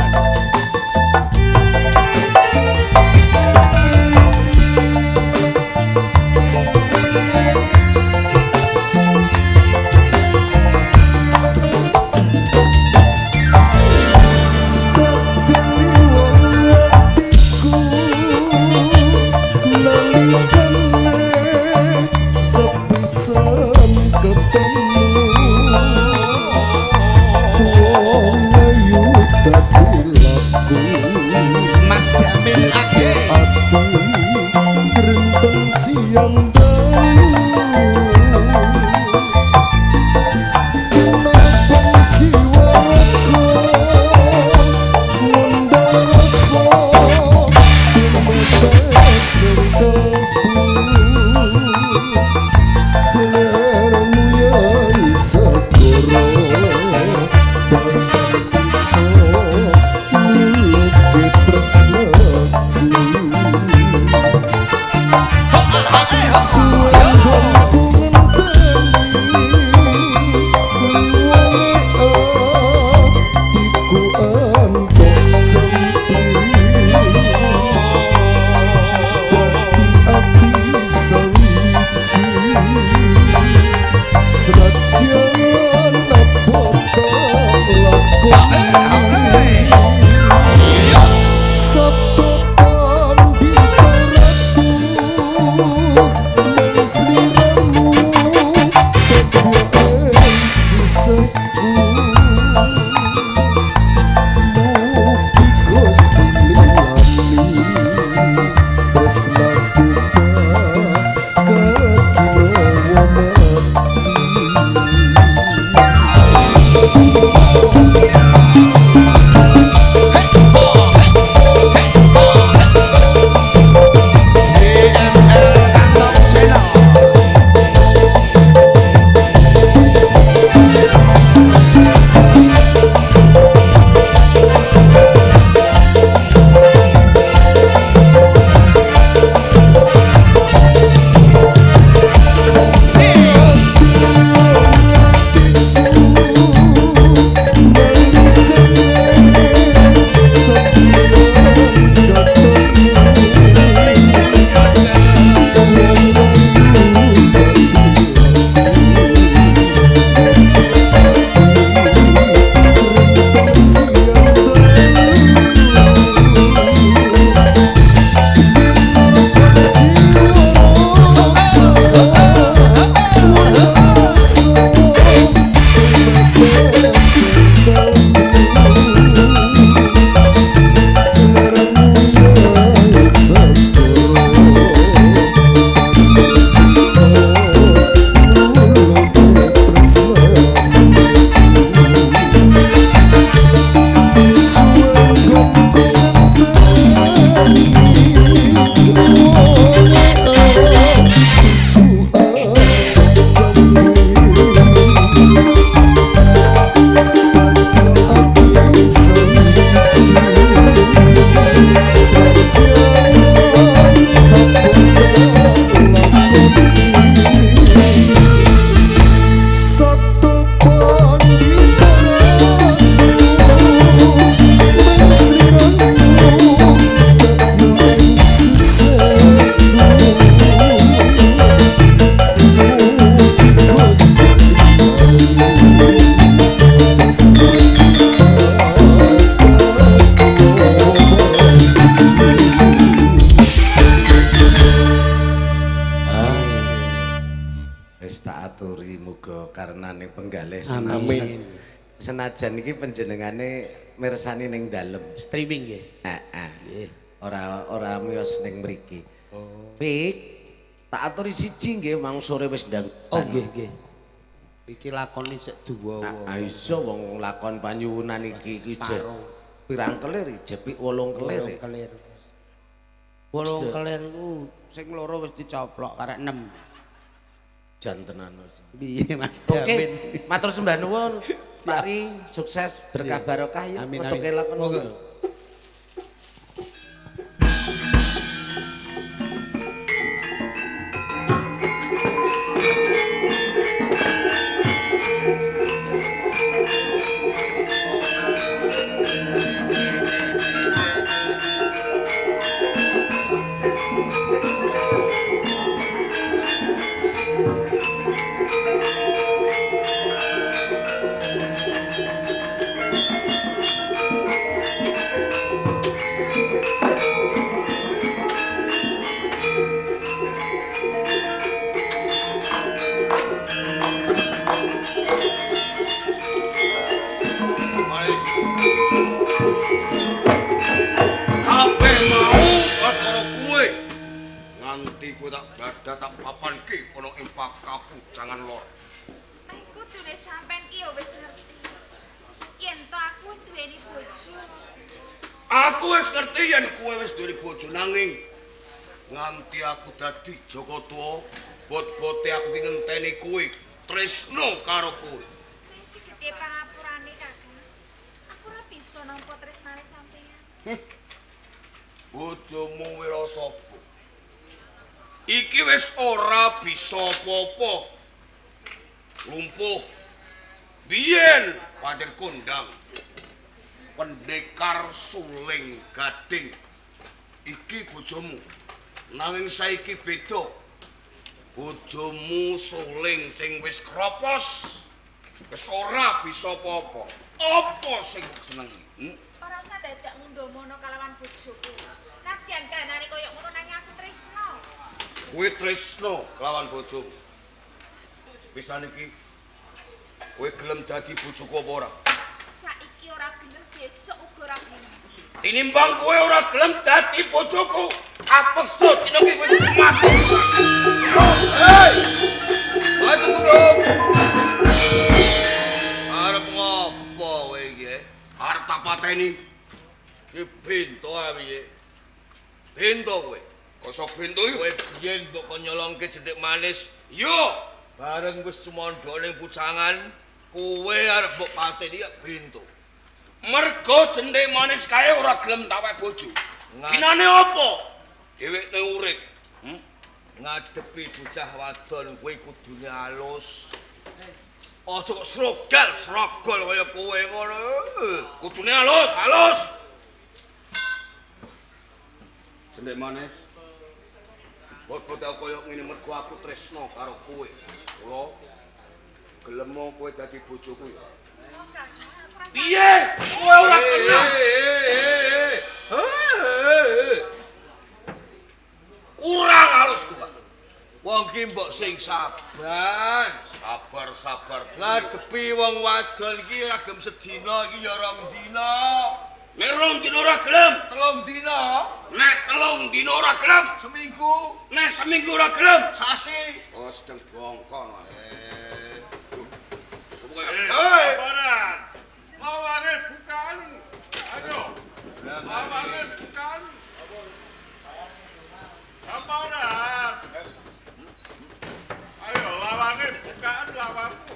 senajan iki panjenengane mirsani ning dalem. Streaming nggih. Heeh. Nggih. Ora miyos ning mriki. Oh. Pik, tak aturi siji nggih mang sore wis ndang. Oh nggih nggih. Iki lakone sik duwa. Iso wong lakon panyuwunan iki pirang kelir jepik 8 kelir. 8 kelir. 8 kelir ku sing loro wis dicoplok karek 6. Jan tenan Mas. Piye Mas Oke, Damin? matur sembah nuwun. Mari sukses berkah barokah ya. Amin Untuk amin. lakon. Monggo. Kabeh mau karo kuwe. Nganti kowe tak badah tak papanke ana ing pakapu jangan lor. Kudune sampean ki ya wis ngerti. Yen to aku wis duweni bojo. Aku wis ngerti yen kowe wis duwe bojo nanging nganti aku dadi Joko Tuwa, bot-bote aku ki ngenteni kowe tresno karo kowe. Wis gedhe pangapurane Kakang. Aku ora bisa nampa tresnane sampean. Bojomu Wirasaba. Iki wis ora bisa apa-apa. Lumpuh. Biyen pancen kondang. Pendekar suling gading. Iki bojomu. Nanging saiki beda. Bojomu suling sing wis kropos. Wis ora bisa apa-apa. Apa sing senengi? Ora usah dadak ngundomono kalawan bojoku. Nadyan ganane koyo ngono nanging aku tresno. Kowe tresno kelawan bojomu. Pisan iki kowe gelem dadi bojoku apa ora? Saiki ora gelem, besok uga ora gelem. Tinimbang kowe ora gelem dadi bojoku, apeksa dina iki kowe mati. Hei! Ayo tunggu dong. Arep ngopo kowe iki? Arep tak pateni. Ki bento ae piye? Bento kowe. Kosok bento iki kowe biyen mbok kon nyolongke jentik manis. Yo, bareng wis cumondhok ning pucangan, kowe arep mbok pateni ya bento. Mergo jentik manis kae ora gelem tak wek bojo. Kinane apa? Dhewekne urip. Ngadepi bocah wadon kowe kudune alus. Aja srogal, srogol kaya kowe ngono. Kudune alus. Alus. Jentik manis. Bot-bot aku koyo ngene mergo aku tresno karo kowe. Kula gelem kowe dadi bojoku ya. Oh, Kakang, aku rasa Piye? Kowe ora kenal. Kurang halus ku, Pak. Wong ki mbok sing sabar. Sabar. Ngadepi wong wadon iki ora gelem sedina iki ya rong dina. Nek rong dina ora gelem, 3 dina. Nek 3 dina ora gelem, seminggu. Nek seminggu ora gelem, sasi. Oh, sedeng bongkon wae. Hei! Lawangan bukan. Ayo. Lawangan bukan. Apa ora? Ayo lawangan bukan lawanku.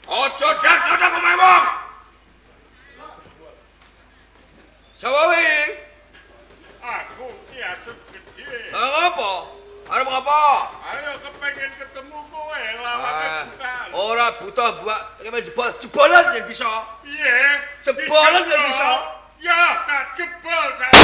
Ojo dak-dak omahe wong. Jawa wing. Aku ki asep gede. Ngapa? Arep ngapa? Ayo kepengen ketemu kowe lawangan bukan. Ora butuh buat jebolan yen bisa. Iya. Jebolan yen bisa. Ya, tak jebol saya.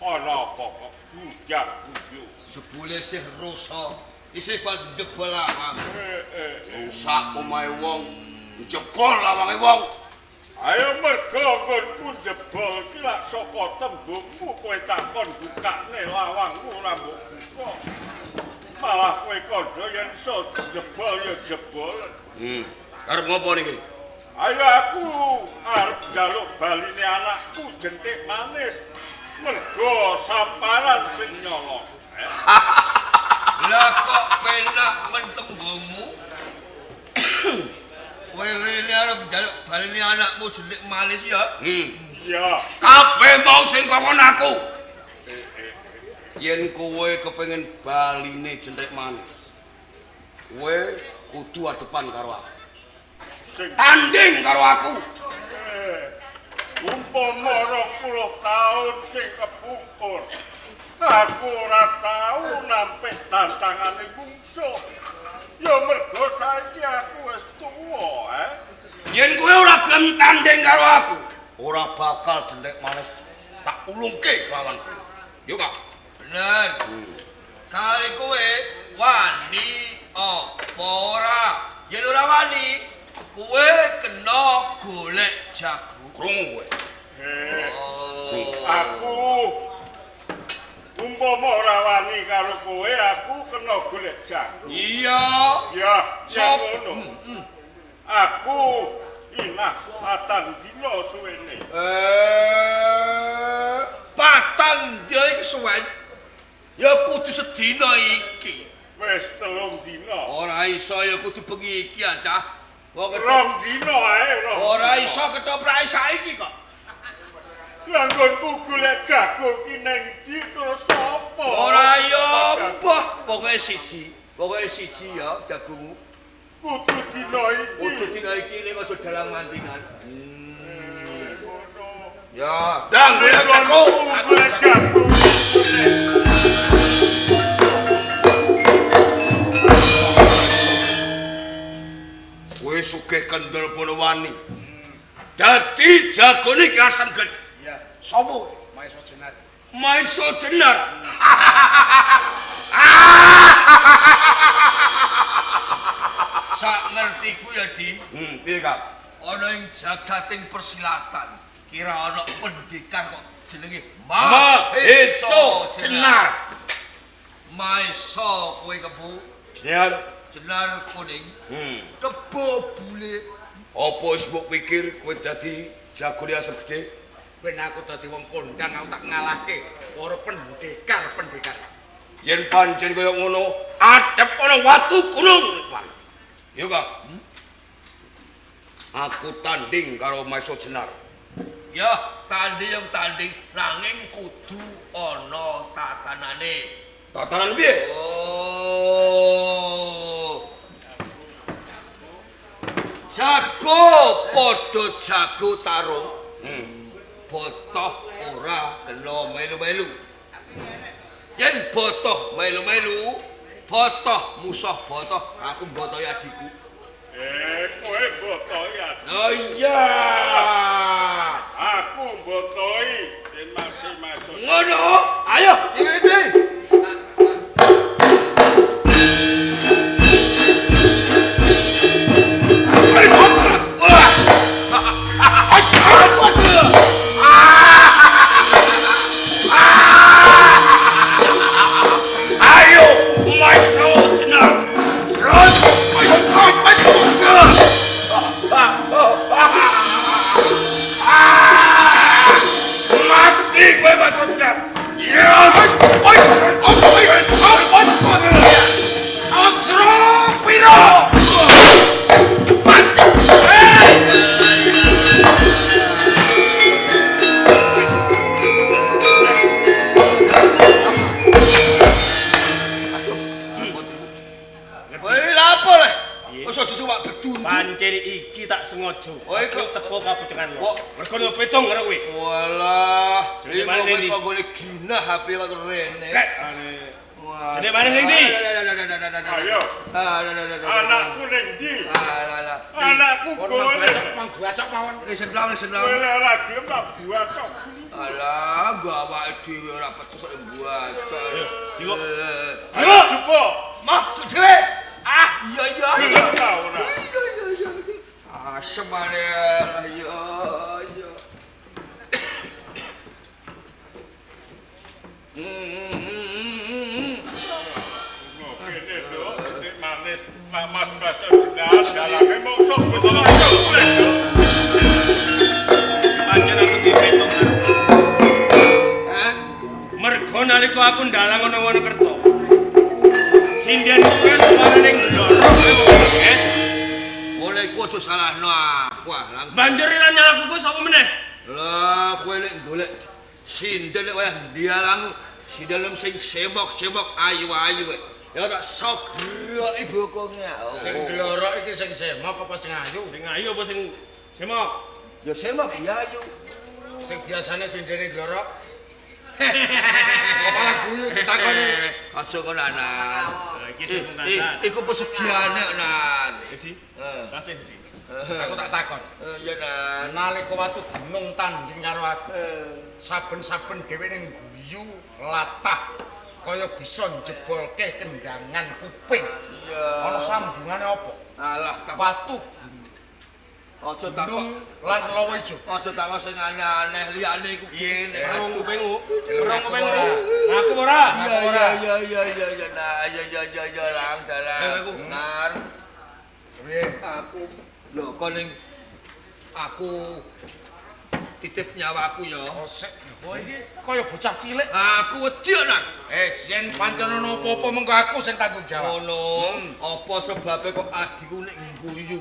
Ana kok bujang buju. Sebule sih rusa, isih pas jebol lawang. Rusak omahe wong, jebol lawange wong. Ayo mergo nggonku jebol ki lak saka tembungmu kowe takon bukane lawangmu ora mbok buka. Malah kowe kandha yen iso jebol ya jebol. Arep ngopo niki? Ayo aku arep njaluk baline anakku jentik manis. Mergo samparan sing nyolong. Lah kok penak men tembungmu? Kowe rene arep njaluk baline anakmu jentik manis ya? Ya, Kabeh mau sing kongkon aku. Yen kowe kepengin baline jentik manis, kowe kudu adepan karo aku. sing Tanding karo aku. umpama 20 taun sing kepungkur. Aku ora tau nampik tantangane bungsu. Ya mergo saiki aku wis tuwa, Yen kowe ora gelem tanding karo aku, ora bakal jentik manis tak ulungke kelawan kowe. Yo Kak. Bener. Kali kowe wani apa ora? Yen ora wani, kowe kena golek jago. Krungu kowe. Aku umpama ora wani karo kowe, aku kena golek jago. Iya. Ya, Sop. ngono. Aku inah patang dina suwene. Patang dina iki suwen. Ya kudu sedina iki. Wis 3 dina. Ora iso ya kudu bengi iki ancah. Wong 2 dina ae. ora iso ketoprak saiki kok. Langgonku golek jago ki ning ndi terus sapa? Ora ya apa, pokoke siji ya jagomu. Kudu dina iki. Kudu dina iki ning aja dalang mantingan. Ngono. Ya, dang golek jago. Golek jago. Kowe sugih kendel pun wani. Dadi jagone ki asam ged. Ya, sapa? Maiso Jenar. Maiso Jenar. Sak ngertiku ya, Di. Piye, Kak? Ana ing jagating persilatan, kira ana pendidikan kok jenenge Maiso Jenar. Maiso kowe kebu. Jenar kuning. Kebo bule. Apa wis mbok pikir kowe dadi jagone asem gede? Ben aku dadi wong kondang aku tak ngalahke para pendekar. Yen pancen kaya ngono, adep ana watu gunung. Yo, Kak. Aku tanding karo Maiso Jenar. Ya, tanding nanging kudu ana tatanane. Tatanan piye? Oh. Jago padha jago tarung. Botoh ora kena melu-melu. Yen botoh melu-melu, botoh musuh botoh, aku mbotohi adikku. Kowe mbotohi adikku. Oh iya. Aku mbotohi yen masih-masih. Ngono, ayo iki. Pancen iki tak sengaja. Oh, iki teko kabocengan lho. Mergo yo petung karo kowe. Walah, Jadi mana kowe ini? kok golek ginah HP kok rene. Jadi mana ning ndi? Ayo. Anakku ning ndi? Anakku golek. Mang bacok mawon. Senang. Kowe ora gelem tak buacok. Alah, gua awake dhewe ora pecus nek bacok. Jiwo. Ayo coba. Mah, dhewe. Iya. Gelem ta ora? Ayo Asem ane ya ya. Kene lho, jeneng manis Mas Baso Jenar dalane mung sok betul aja kuwi. Pancen aku dipetong. Mergo nalika aku ndalang ana Wonokerto. Sinden kuwi suarane ndorong kowe. Oleh iku aja salahno aku lang. Banjur lan nyalaku kuwi sapa meneh? Lah kowe nek golek sinden nek wayah dialang si dalam sing semok-semok ayu-ayu ya tak sok geroki bokonge. Sing glorok iki sing semok apa sing ayu? Sing ayu apa sing semok? Ya semok ya ayu. Sing biasane sindene glorok. Apa lagu yo ditakoni? Aja kono anan. Iki sing pungkasan. Iku pesugiane nan. Jadi, tasih Jadi. Aku tak takon. Ya nan. Nalika watu gunung tanding karo aku. Saben-saben dhewe ning guyu latah kaya bisa njebolke kendangan kuping. Iya. Ana sambungane apa? Alah Watu aja takon. gunung lan lawa ijo. Aja takon sing aneh-aneh liyane iku kene. Rong kupingmu. Rong kupingmu. Aku ora. Ya nah ya lang dalang. Aku. Benar. Piye? Aku lho kon ning aku titip nyawaku ya. Oh sik, kowe iki kaya bocah cilik. Aku wedi nan. Yen pancen ana apa-apa mengko aku sing tanggung jawab. Ngono. Apa sebabe kok adikku nek ngguyu?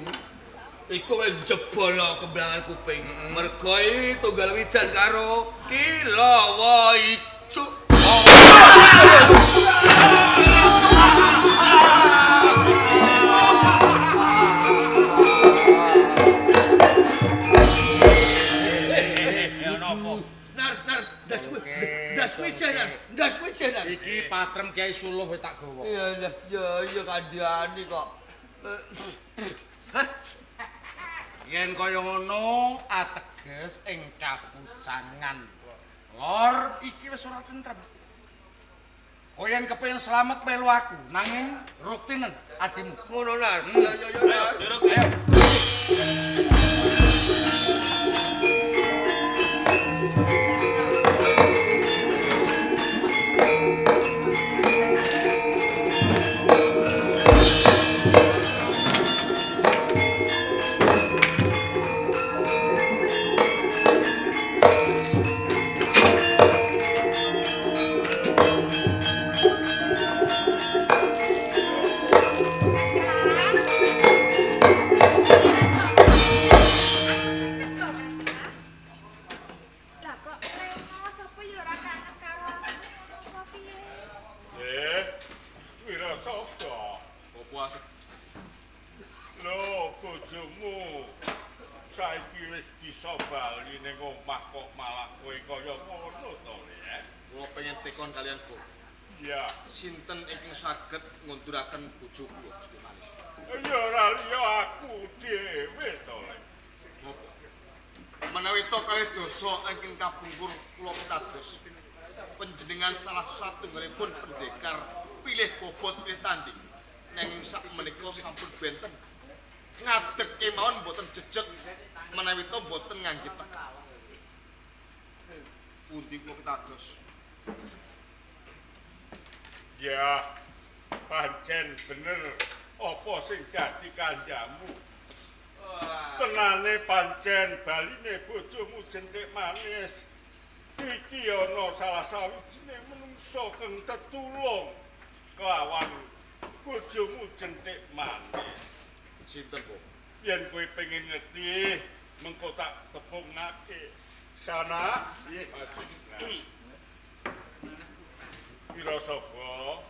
Iku njebol kemblangan kuping. Mergo tunggal widan karo Kilawa Ijo. Das wijanan. Iki patrem Kiai Suluh wis tak gawa. Iya kandhani kok. Yen kaya ngono ateges ing kapucangan. Lor iki wis ora tentrem. Kowe yen kepengin slamet melu aku, nanging ruktinen adimu. Ngono nan. Ya. Ayo. Lah kok remo sapa ya ora kangen karo aku apa piye? Wira sapa? Apa asik? Lho, bojomu saiki wis bisa bali ning omah kok malah kowe kaya ngono to, ya? Kula pengen tekon kalian, Bu. Iya. Sinten ingkang saged ngunduraken bojo kula? Ya ora liya aku dhewe to, Lek. Menawi to kalih dosa ingkang kabungkur kula pitados panjenengan salah satunggalipun pendekar pilih bobot pilih tanding nanging sak menika sampun benten ngadeg kemawon boten jejeg menawi to boten ngangge tekak pundi kula pitados Ya, pancen bener apa sing dadi kandhamu. Tenane pancen baline bojomu jentik manis. Iki ana salah sawijining menungsa kang tetulung kelawan bojomu jentik manis. sinten Bu Yen kowe pengen ngerti, mengko tak tepungake. Sana, Kira sapa?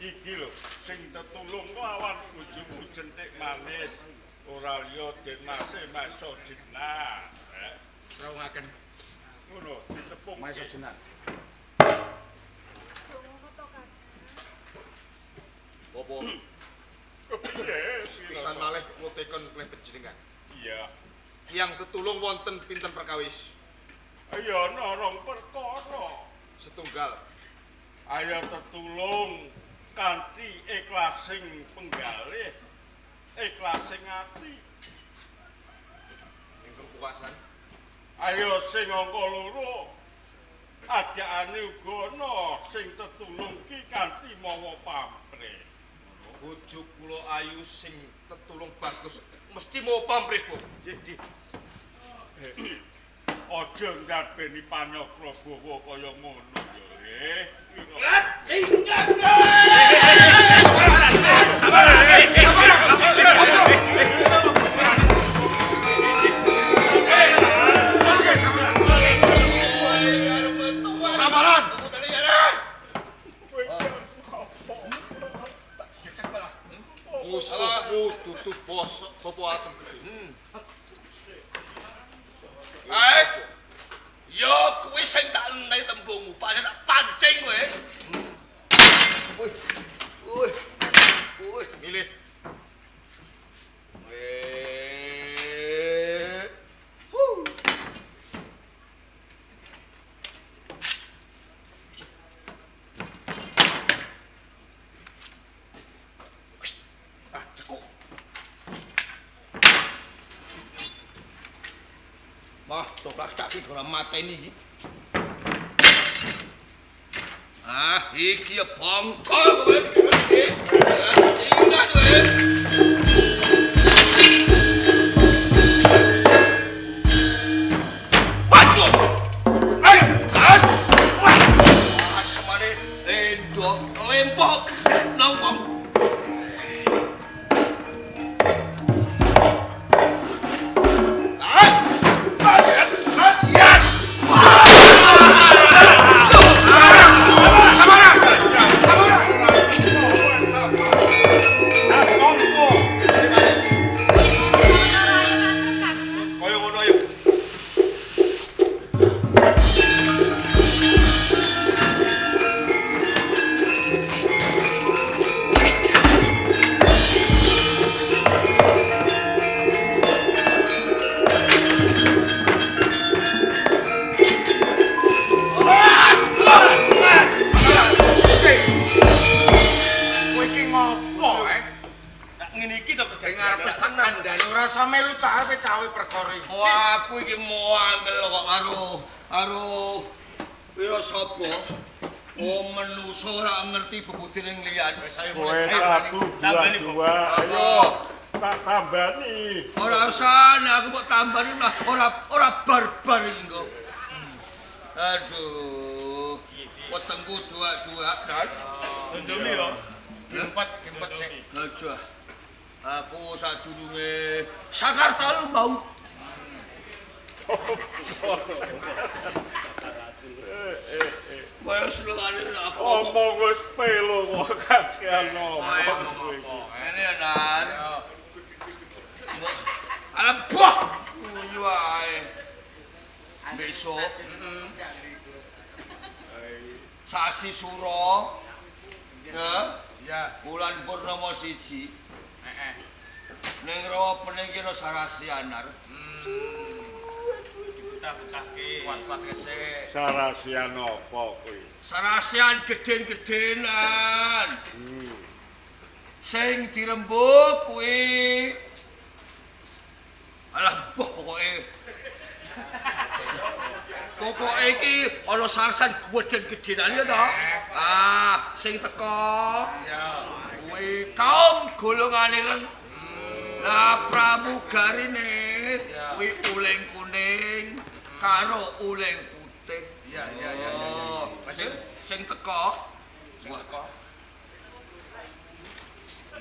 Iki lho sing tetulung lawan bojomu jentik manis. Ora liya Den Mase Maso Jenar. Srawungaken Ngono ditepung. Maisa Jenar. Jowo to kan. apa Kepiye pisan malih kula tekon kalih panjenengan Iya. tiyang tetulung wonten pinten perkawis Ayo ana rong perkara. setunggal Ayo tetulung kanthi ikhlasing penggalih, ikhlasing ati. kepuasan. Ayo sing angka loro. Adakane uga ana sing tetulung ki kanthi mawa pamrih. Bojo kula ayu sing tetulung bagus mesti mau pamrih, Bu. Jadi aja ngadeni panyakra bawa kaya ngono ya. Singkat. Samaran. Musuhmu tutup bosok popo asem. Aik. Yo kuwi sing tak enai tembungmu, pancen tak pancing kowe. Milih. Wah, tokak tak ki ora mateni iki. Ah, iki ya bongkol kowe. Singkat kowe. Panjul. Ayo, kan. Wah, semane endok lempok nongkong. Wah, aku iki moangel kok karo pira sapa? Oh, menungso ora ngerti bebudine liyan. Wis ayo mulai. Kowe 1 2 2. Ayo tak tambani. Ora usah, aku kok tambani lah ora barbar iki kok. Aduh. Wetengku 2-2 kan. Ndumi yo. Gimpet sik. Aja. Aku sadurunge Jakarta lu mau. Kowe senengane aku. Omong wis pelo kok kakean ngomong. Ini anan. Alam buah. Uyu ae. Besok. Sasi Suro. Ya. Ya. Bulan Purnama 1. Ning rawa peningkira Sarasi Anar. Kuat-kuat kesek. Sarasian apa kuwi? Sarasian geden-gedenan. Sing dirembuk kuwi. Alah boh pokoke. Pokoke iki ana sarasian geden-gedenan ya to? Ah, sing teko. Ya. Kuwi kaum golongane kan. Lah pramugarine kuwi uleng kuning karo uleng putih. Ya. Sing teko.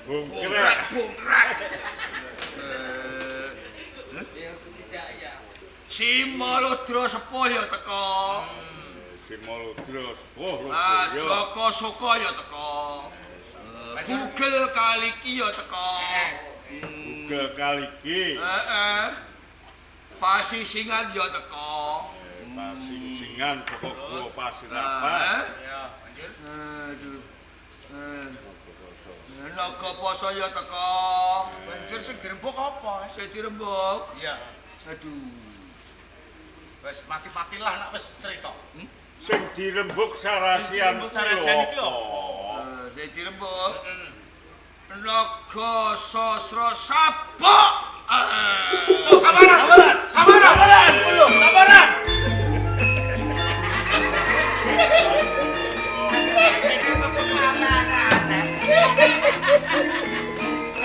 Bungkrek. Si Maludra Sepuh ya teko. Si Maludra Sepuh. Ah, Joko Suka ya teko. Bugel Kaliki ya teko. Bugel Kaliki. Pasisingan ya teko. Pasisingan saka Gua Pasirapan. Ya, lanjut. Aduh. Naga Poso ya teko. Banjur sing dirembuk apa? Sing dirembuk. Iya. Aduh. Wis mati-matilah nek wis cerita. Sing dirembuk Sarasian iki apa? Sing dirembuk. Naga Sasra Sabak.